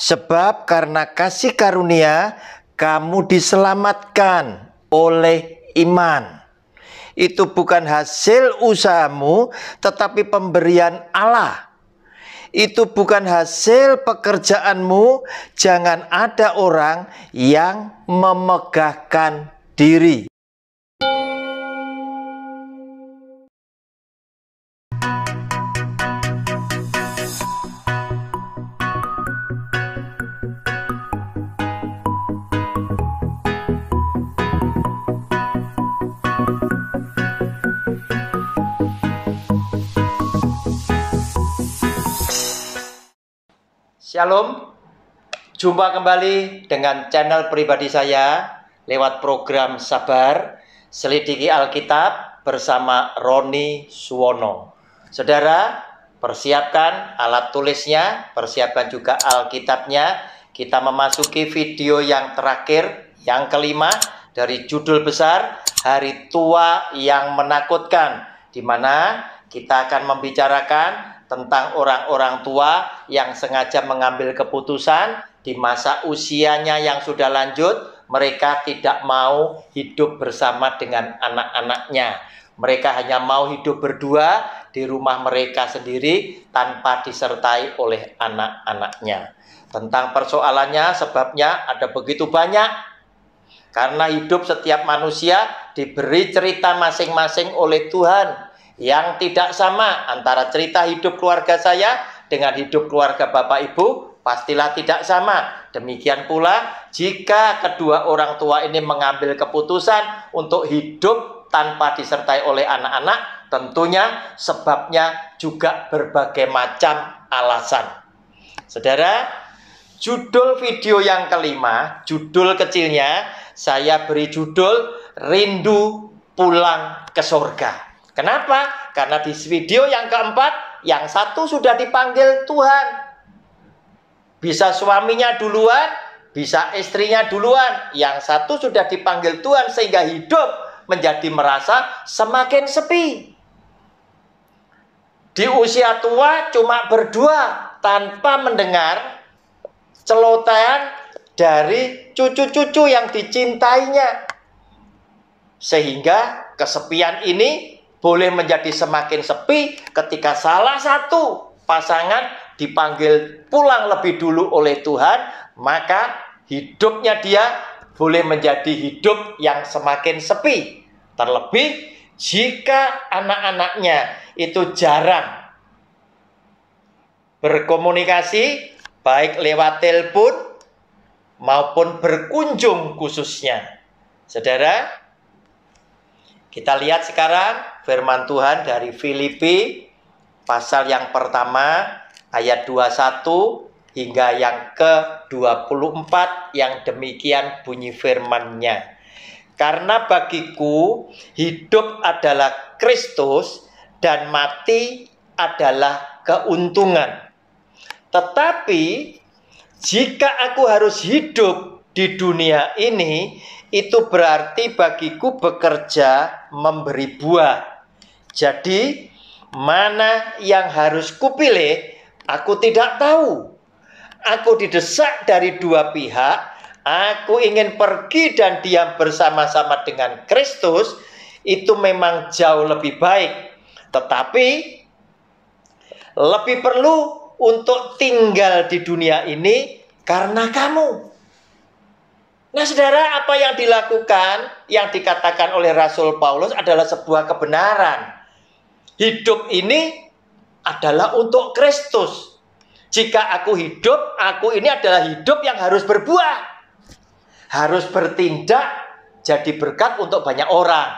Sebab karena kasih karunia kamu diselamatkan oleh iman. Itu bukan hasil usahamu, tetapi pemberian Allah. Itu bukan hasil pekerjaanmu. Jangan ada orang yang memegahkan diri. Shalom, jumpa kembali dengan channel pribadi saya lewat program Sabar, Selidiki Alkitab bersama Roni Suwono. Saudara, persiapkan alat tulisnya, persiapkan juga Alkitabnya. Kita memasuki video yang terakhir, yang kelima dari judul besar Hari Tua yang Menakutkan, di mana kita akan membicarakan tentang orang-orang tua yang sengaja mengambil keputusan di masa usianya yang sudah lanjut. Mereka tidak mau hidup bersama dengan anak-anaknya. Mereka hanya mau hidup berdua di rumah mereka sendiri tanpa disertai oleh anak-anaknya. Tentang persoalannya, sebabnya ada begitu banyak. Karena hidup setiap manusia diberi cerita masing-masing oleh Tuhan yang tidak sama. Antara cerita hidup keluarga saya dengan hidup keluarga Bapak Ibu pastilah tidak sama. Demikian pula jika kedua orang tua ini mengambil keputusan untuk hidup tanpa disertai oleh anak-anak, tentunya sebabnya juga berbagai macam alasan. Saudara, judul video yang kelima, judul kecilnya saya beri judul Rindu Pulang ke Surga. Kenapa? Karena di video yang keempat, yang satu sudah dipanggil Tuhan. Bisa suaminya duluan, bisa istrinya duluan. Yang satu sudah dipanggil Tuhan sehingga hidup menjadi merasa semakin sepi. Di usia tua cuma berdua tanpa mendengar celotehan dari cucu-cucu yang dicintainya. Sehingga kesepian ini boleh menjadi semakin sepi ketika salah satu pasangan dipanggil pulang lebih dulu oleh Tuhan, maka hidupnya dia boleh menjadi hidup yang semakin sepi. Terlebih jika anak-anaknya itu jarang berkomunikasi, baik lewat telepon maupun berkunjung khususnya. Saudara, kita lihat sekarang firman Tuhan dari Filipi pasal yang pertama ayat 21 hingga yang ke-24 yang demikian bunyi firman-Nya. Karena bagiku hidup adalah Kristus dan mati adalah keuntungan. Tetapi jika aku harus hidup di dunia ini, itu berarti bagiku bekerja memberi buah. Jadi, mana yang harus kupilih, aku tidak tahu. Aku didesak dari dua pihak. Aku ingin pergi dan diam bersama-sama dengan Kristus. Itu memang jauh lebih baik. Tetapi, lebih perlu untuk tinggal di dunia ini karena kamu. Nah, saudara, apa yang dilakukan, yang dikatakan oleh Rasul Paulus adalah sebuah kebenaran. Hidup ini adalah untuk Kristus. Jika aku hidup, aku ini adalah hidup yang harus berbuah. Harus bertindak jadi berkat untuk banyak orang.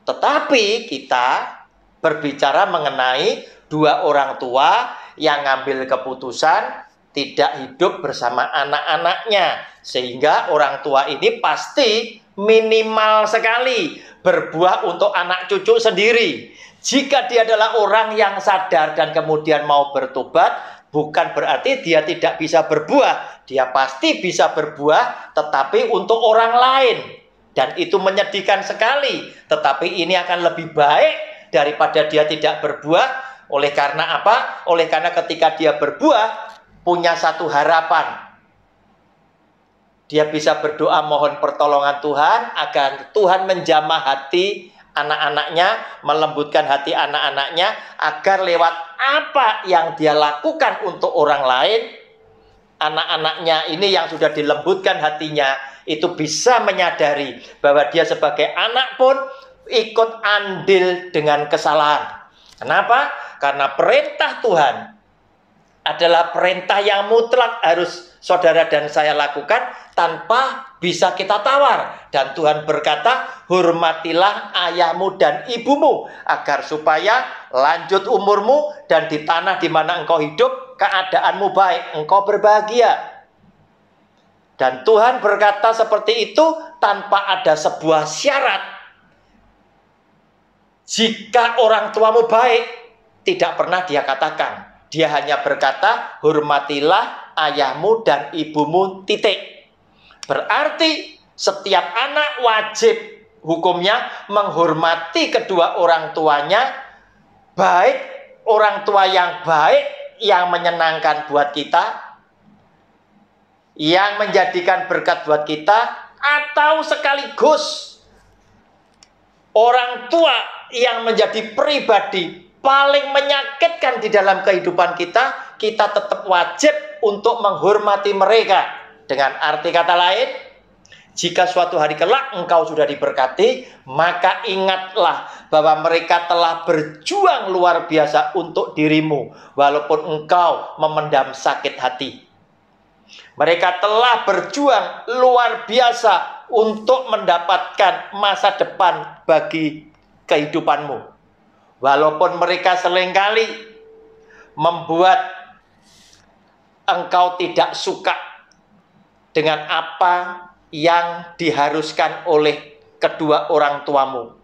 Tetapi kita berbicara mengenai dua orang tua yang ngambil keputusan tidak hidup bersama anak-anaknya. Sehingga orang tua ini pasti minimal sekali berbuah untuk anak cucu sendiri. Jika dia adalah orang yang sadar dan kemudian mau bertobat, bukan berarti dia tidak bisa berbuah. Dia pasti bisa berbuah, tetapi untuk orang lain. Dan itu menyedihkan sekali. Tetapi ini akan lebih baik daripada dia tidak berbuah. Oleh karena apa? Oleh karena ketika dia berbuah, punya satu harapan. Dia bisa berdoa mohon pertolongan Tuhan agar Tuhan menjamah hati anak-anaknya, melembutkan hati anak-anaknya, agar lewat apa yang dia lakukan untuk orang lain, anak-anaknya ini yang sudah dilembutkan hatinya, itu bisa menyadari bahwa dia sebagai anak pun ikut andil dengan kesalahan. Kenapa? Karena perintah Tuhan adalah perintah yang mutlak harus saudara dan saya lakukan tanpa bisa kita tawar. Dan Tuhan berkata, hormatilah ayahmu dan ibumu agar supaya lanjut umurmu dan di tanah di mana engkau hidup keadaanmu baik, engkau berbahagia. Dan Tuhan berkata seperti itu tanpa ada sebuah syarat. Jika orang tuamu baik, tidak pernah dia katakan. Dia hanya berkata, hormatilah ayahmu dan ibumu, titik. Berarti setiap anak wajib hukumnya menghormati kedua orang tuanya, baik orang tua yang baik, yang menyenangkan buat kita, yang menjadikan berkat buat kita, atau sekaligus orang tua yang menjadi pribadi paling menyakitkan di dalam kehidupan kita, kita tetap wajib untuk menghormati mereka. Dengan arti kata lain, jika suatu hari kelak engkau sudah diberkati, maka ingatlah bahwa mereka telah berjuang luar biasa untuk dirimu, walaupun engkau memendam sakit hati. Mereka telah berjuang luar biasa untuk mendapatkan masa depan bagi kehidupanmu. Walaupun mereka seringkali membuat engkau tidak suka dengan apa yang diharuskan oleh kedua orang tuamu.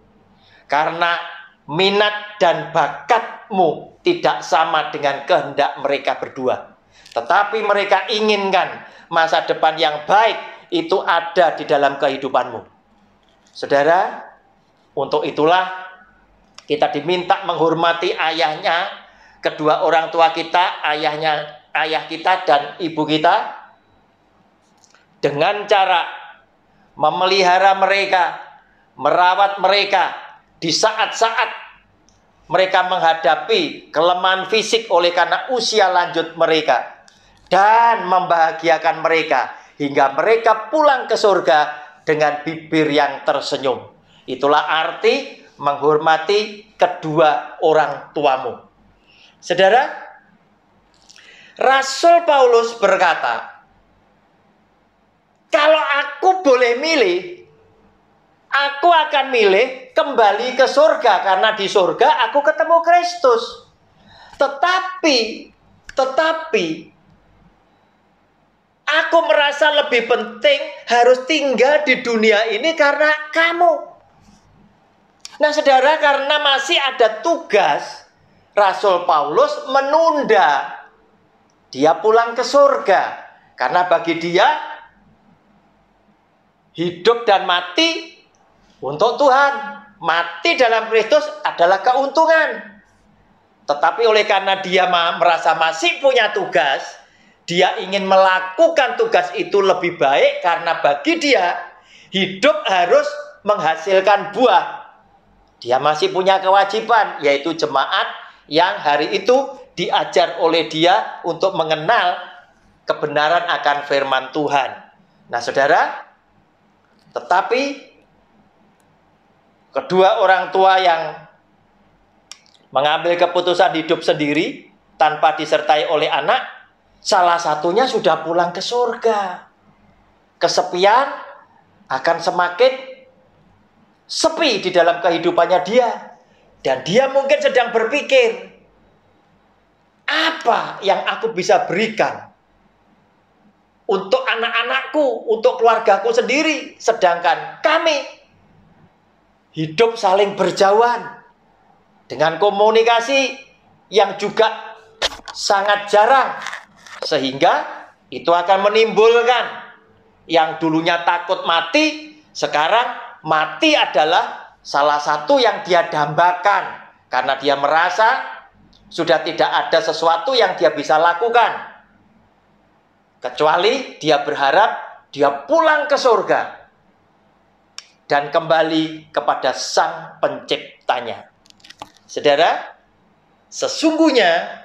Karena minat dan bakatmu tidak sama dengan kehendak mereka berdua. Tetapi mereka inginkan masa depan yang baik itu ada di dalam kehidupanmu. Saudara, untuk itulah kita diminta menghormati ayahnya, kedua orang tua kita, ayah kita dan ibu kita, dengan cara memelihara mereka, merawat mereka di saat-saat mereka menghadapi kelemahan fisik oleh karena usia lanjut mereka, dan membahagiakan mereka hingga mereka pulang ke surga dengan bibir yang tersenyum. Itulah arti menghormati kedua orang tuamu. Saudara, Rasul Paulus berkata, kalau aku boleh milih, aku akan milih kembali ke surga, karena di surga aku ketemu Kristus. Tetapi aku merasa lebih penting harus tinggal di dunia ini karena kamu. Nah saudara, karena masih ada tugas, Rasul Paulus menunda dia pulang ke surga. Karena bagi dia, hidup dan mati untuk Tuhan. Mati dalam Kristus adalah keuntungan. Tetapi oleh karena dia merasa masih punya tugas, dia ingin melakukan tugas itu lebih baik. Karena bagi dia, hidup harus menghasilkan buah. Dia masih punya kewajiban, yaitu jemaat yang hari itu diajar oleh dia untuk mengenal kebenaran akan firman Tuhan. Nah saudara, tetapi kedua orang tua yang mengambil keputusan hidup sendiri tanpa disertai oleh anak, salah satunya sudah pulang ke surga. Kesepian akan semakin sepi di dalam kehidupannya dia. Dan dia mungkin sedang berpikir, apa yang aku bisa berikan untuk anak-anakku, untuk keluargaku sendiri, sedangkan kami hidup saling berjauhan dengan komunikasi yang juga sangat jarang, sehingga itu akan menimbulkan yang dulunya takut mati, sekarang mati adalah salah satu yang dia dambakan, karena dia merasa sudah tidak ada sesuatu yang dia bisa lakukan. kecuali dia berharap dia pulang ke surga dan kembali kepada Sang Penciptanya. Saudara, sesungguhnya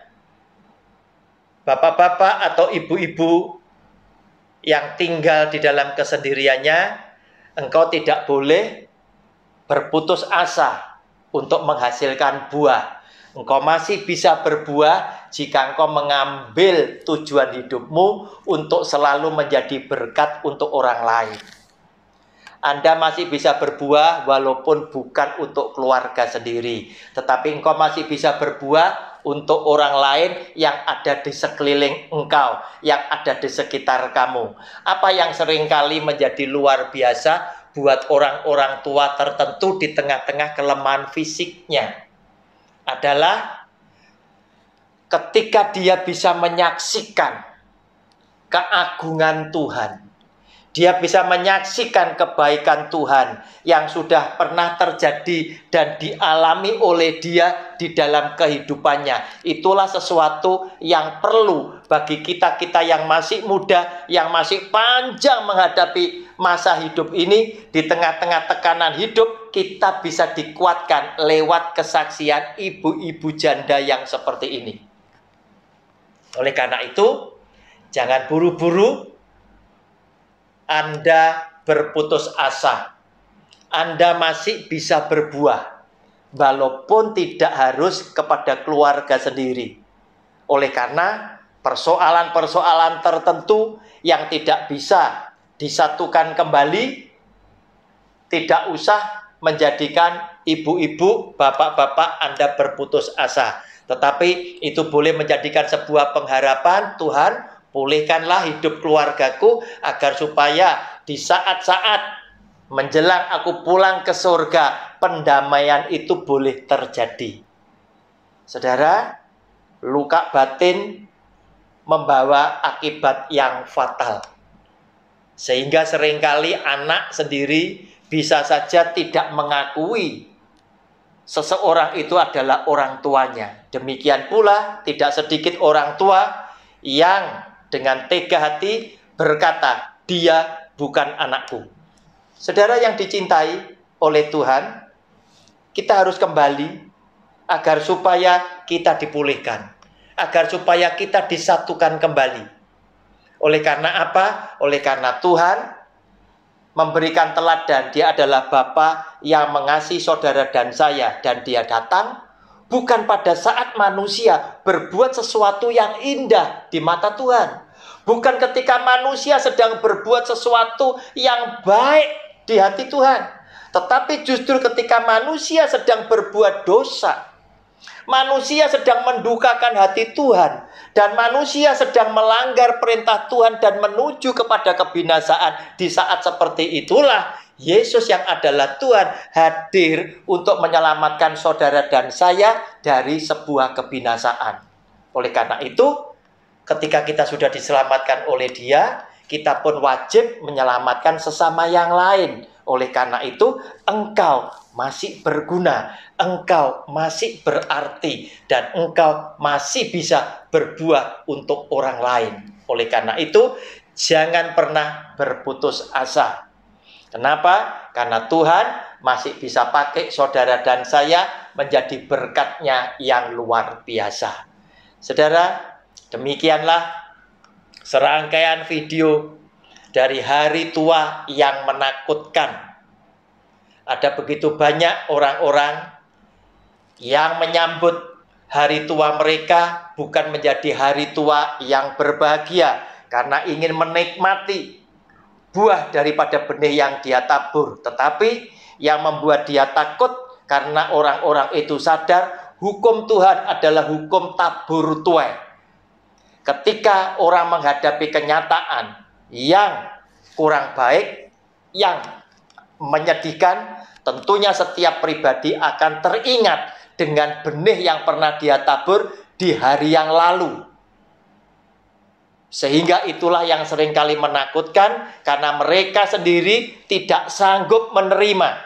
bapak-bapak atau ibu-ibu yang tinggal di dalam kesendiriannya, engkau tidak boleh berputus asa untuk menghasilkan buah. Engkau masih bisa berbuah jika engkau mengambil tujuan hidupmu untuk selalu menjadi berkat untuk orang lain. Anda masih bisa berbuah walaupun bukan untuk keluarga sendiri, tetapi engkau masih bisa berbuah untuk orang lain yang ada di sekeliling engkau, yang ada di sekitar kamu. Apa yang seringkali menjadi luar biasa buat orang-orang tua tertentu di tengah-tengah kelemahan fisiknya adalah ketika dia bisa menyaksikan keagungan Tuhan. Dia bisa menyaksikan kebaikan Tuhan yang sudah pernah terjadi dan dialami oleh dia di dalam kehidupannya. Itulah sesuatu yang perlu bagi kita-kita yang masih muda, yang masih panjang menghadapi masa hidup ini. Di tengah-tengah tekanan hidup, kita bisa dikuatkan lewat kesaksian ibu-ibu janda yang seperti ini. Oleh karena itu, jangan buru-buru Anda berputus asa. Anda masih bisa berbuah, walaupun tidak harus kepada keluarga sendiri. Oleh karena persoalan-persoalan tertentu yang tidak bisa disatukan kembali, tidak usah menjadikan ibu-ibu, bapak-bapak Anda berputus asa. Tetapi itu boleh menjadikan sebuah pengharapan. Tuhan, pulihkanlah hidup keluargaku agar supaya di saat-saat menjelang aku pulang ke surga, pendamaian itu boleh terjadi. Saudara, luka batin membawa akibat yang fatal. Sehingga seringkali anak sendiri bisa saja tidak mengakui seseorang itu adalah orang tuanya. Demikian pula tidak sedikit orang tua yang dengan tega hati berkata, dia bukan anakku. Saudara yang dicintai oleh Tuhan, kita harus kembali agar supaya kita dipulihkan, agar supaya kita disatukan kembali. Oleh karena apa? Oleh karena Tuhan memberikan teladan. Dia adalah Bapa yang mengasihi saudara dan saya, dan dia datang bukan pada saat manusia berbuat sesuatu yang indah di mata Tuhan. Bukan ketika manusia sedang berbuat sesuatu yang baik di hati Tuhan. Tetapi justru ketika manusia sedang berbuat dosa, manusia sedang mendukakan hati Tuhan, dan manusia sedang melanggar perintah Tuhan dan menuju kepada kebinasaan. Di saat seperti itulah Yesus yang adalah Tuhan hadir untuk menyelamatkan saudara dan saya dari sebuah kebinasaan. Oleh karena itu, ketika kita sudah diselamatkan oleh Dia, kita pun wajib menyelamatkan sesama yang lain. Oleh karena itu, engkau masih berguna, engkau masih berarti, dan engkau masih bisa berbuah untuk orang lain. Oleh karena itu, jangan pernah berputus asa. Kenapa? Karena Tuhan masih bisa pakai saudara dan saya menjadi berkat-Nya yang luar biasa. Saudara, demikianlah serangkaian video dari hari tua yang menakutkan. Ada begitu banyak orang-orang yang menyambut hari tua mereka bukan menjadi hari tua yang berbahagia, karena ingin menikmati buah daripada benih yang dia tabur. Tetapi yang membuat dia takut karena orang-orang itu sadar hukum Tuhan adalah hukum tabur tuai. Ketika orang menghadapi kenyataan yang kurang baik, yang menyedihkan, tentunya setiap pribadi akan teringat dengan benih yang pernah dia tabur di hari yang lalu. Sehingga itulah yang seringkali menakutkan, karena mereka sendiri tidak sanggup menerima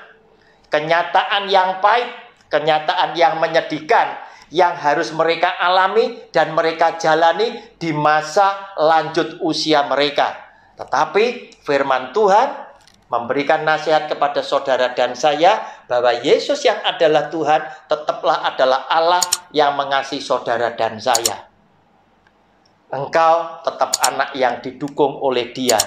kenyataan yang pahit, kenyataan yang menyedihkan, yang harus mereka alami dan mereka jalani di masa lanjut usia mereka. Tetapi firman Tuhan memberikan nasihat kepada saudara dan saya bahwa Yesus yang adalah Tuhan tetaplah adalah Allah yang mengasihi saudara dan saya. Engkau tetap anak yang didukung oleh Dia.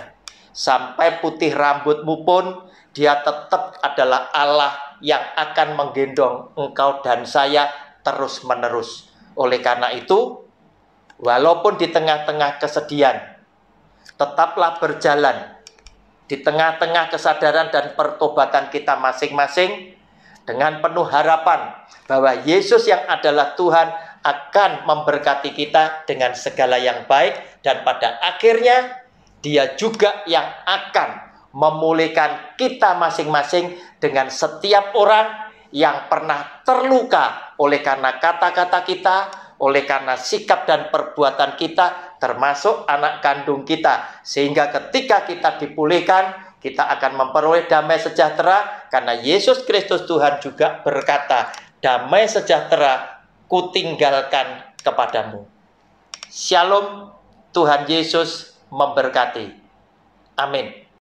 Sampai putih rambutmu pun Dia tetap adalah Allah yang akan menggendong engkau dan saya terus-menerus. Oleh karena itu, walaupun di tengah-tengah kesedihan, tetaplah berjalan di tengah-tengah kesadaran dan pertobatan kita masing-masing dengan penuh harapan bahwa Yesus yang adalah Tuhan akan memberkati kita dengan segala yang baik, dan pada akhirnya Dia juga yang akan memulihkan kita masing-masing dengan setiap orang yang pernah terluka oleh karena kata-kata kita, oleh karena sikap dan perbuatan kita, termasuk anak kandung kita. Sehingga ketika kita dipulihkan, kita akan memperoleh damai sejahtera, karena Yesus Kristus Tuhan juga berkata, damai sejahtera kutinggalkan kepadamu. Shalom, Tuhan Yesus memberkati. Amin.